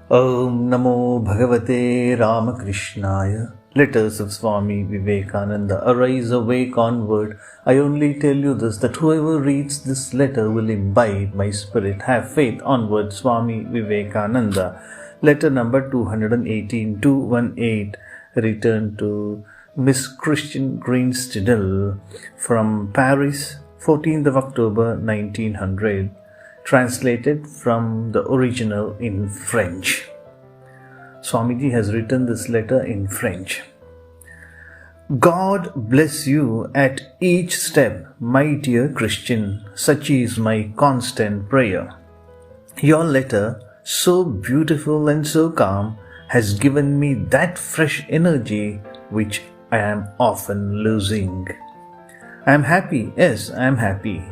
Om Namo Bhagavate Ramakrishnaya. Letters of Swami Vivekananda. Arise, awake, onward. I only tell you this, that whoever reads this letter will imbibe my spirit. Have faith, onward. Swami Vivekananda. Letter number 218, 218. Returned to Miss Christine Greenstidel from Paris, 14th of October 1900. Translated from the original in French. Swamiji has written this letter in French. God bless you at each step, my dear Christian. Such is my constant prayer. Your letter, so beautiful and so calm, has given me that fresh energy which I am often losing. I am happy, yes, I am happy.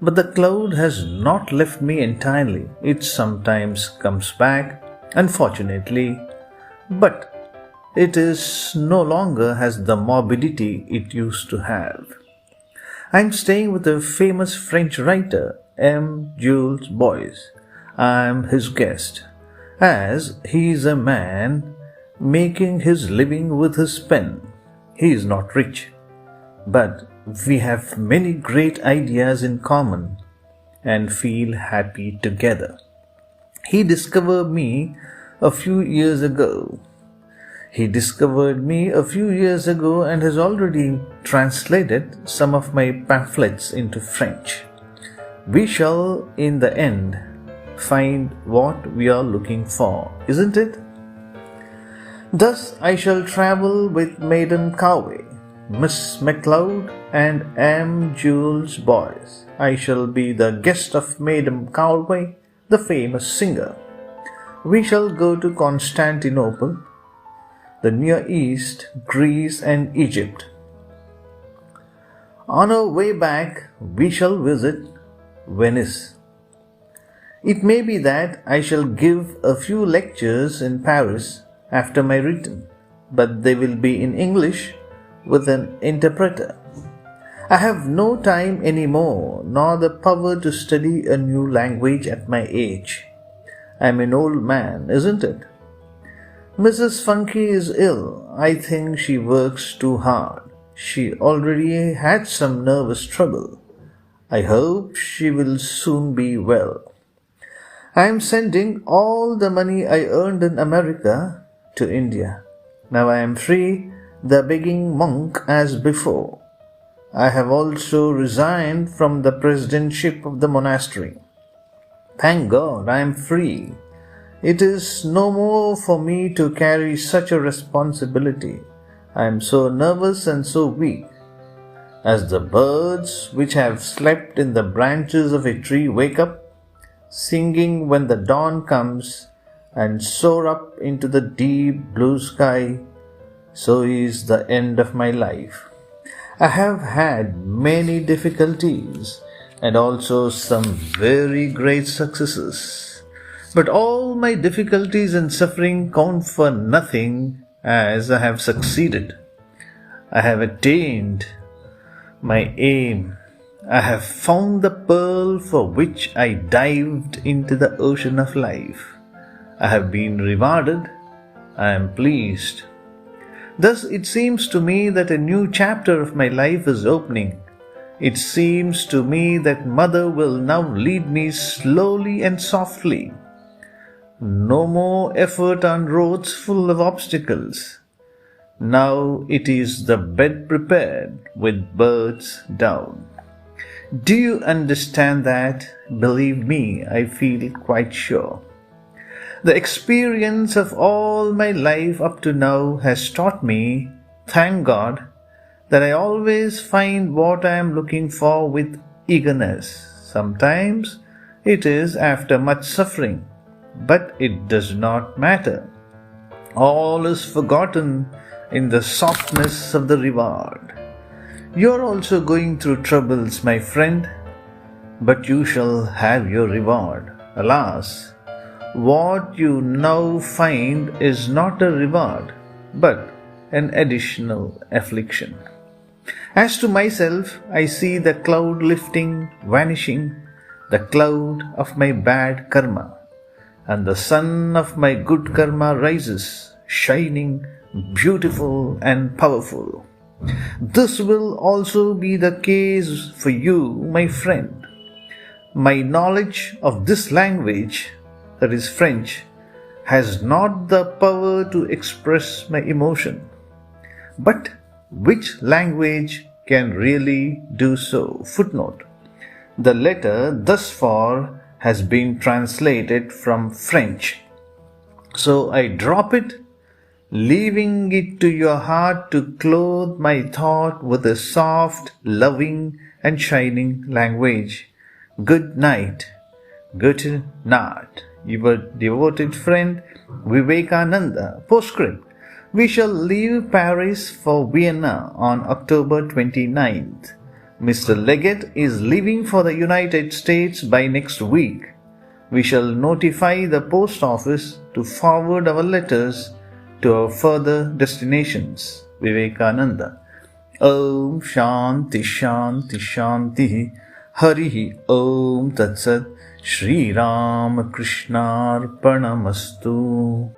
But the cloud has not left me entirely. It sometimes comes back, unfortunately, but it is no longer has the morbidity it used to have. I am staying with a famous French writer, M. Jules Boyce. I am his guest, as he is a man making his living with his pen. He is not rich, but we have many great ideas in common and feel happy together. He discovered me a few years ago. and has already translated some of my pamphlets into French. We shall, in the end, find what we are looking for, isn't it? Thus I shall travel with Madame Coway, Miss MacLeod and M. Jules Boyce. I shall be the guest of Madame Coway, the famous singer. We shall go to Constantinople, the Near East, Greece and Egypt. On our way back, we shall visit Venice. It may be that I shall give a few lectures in Paris after my return, but they will be in English with an interpreter. I have no time anymore, nor the power to study a new language at my age. I am an old man, isn't it? Mrs. Funky is ill. I think she works too hard. She already had some nervous trouble. I hope she will soon be well. I am sending all the money I earned in America to India. Now I am free, the begging monk as before. I have also resigned from the presidentship of the monastery. Thank God I am free. It is no more for me to carry such a responsibility. I am so nervous and so weak. As the birds which have slept in the branches of a tree wake up, singing when the dawn comes, and soar up into the deep blue sky, so is the end of my life. I have had many difficulties and also some very great successes. But all my difficulties and suffering count for nothing, as I have succeeded. I have attained my aim. I have found the pearl for which I dived into the ocean of life. I have been rewarded. I am pleased. Thus it seems to me that a new chapter of my life is opening. It seems to me that Mother will now lead me slowly and softly. No more effort on roads full of obstacles. Now it is the bed prepared with birds down. Do you understand that? Believe me, I feel quite sure. The experience of all my life up to now has taught me, thank God, that I always find what I am looking for with eagerness. Sometimes it is after much suffering, but it does not matter. All is forgotten in the softness of the reward. You are also going through troubles, my friend, but you shall have your reward. Alas, what you now find is not a reward, but an additional affliction. As to myself, I see the cloud lifting, vanishing, the cloud of my bad karma. and the sun of my good karma rises, shining, beautiful and powerful. This will also be the case for you, my friend. My knowledge of this language, that is French, has not the power to express my emotion. But which language can really do so? Footnote. The letter thus far has been translated from French. So I drop it, leaving it to your heart to clothe my thought with a soft, loving and shining language. Good night. Good night. Your devoted friend Vivekananda. Postscript. We shall leave Paris for Vienna on October 29th. Mr. Leggett is leaving for the United States by next week. We shall notify the post office to forward our letters to our further destinations. Vivekananda. Om Shanti Shanti Shanti Harihi Om Tat Sat Sri Ramakrishna Arpanamastu.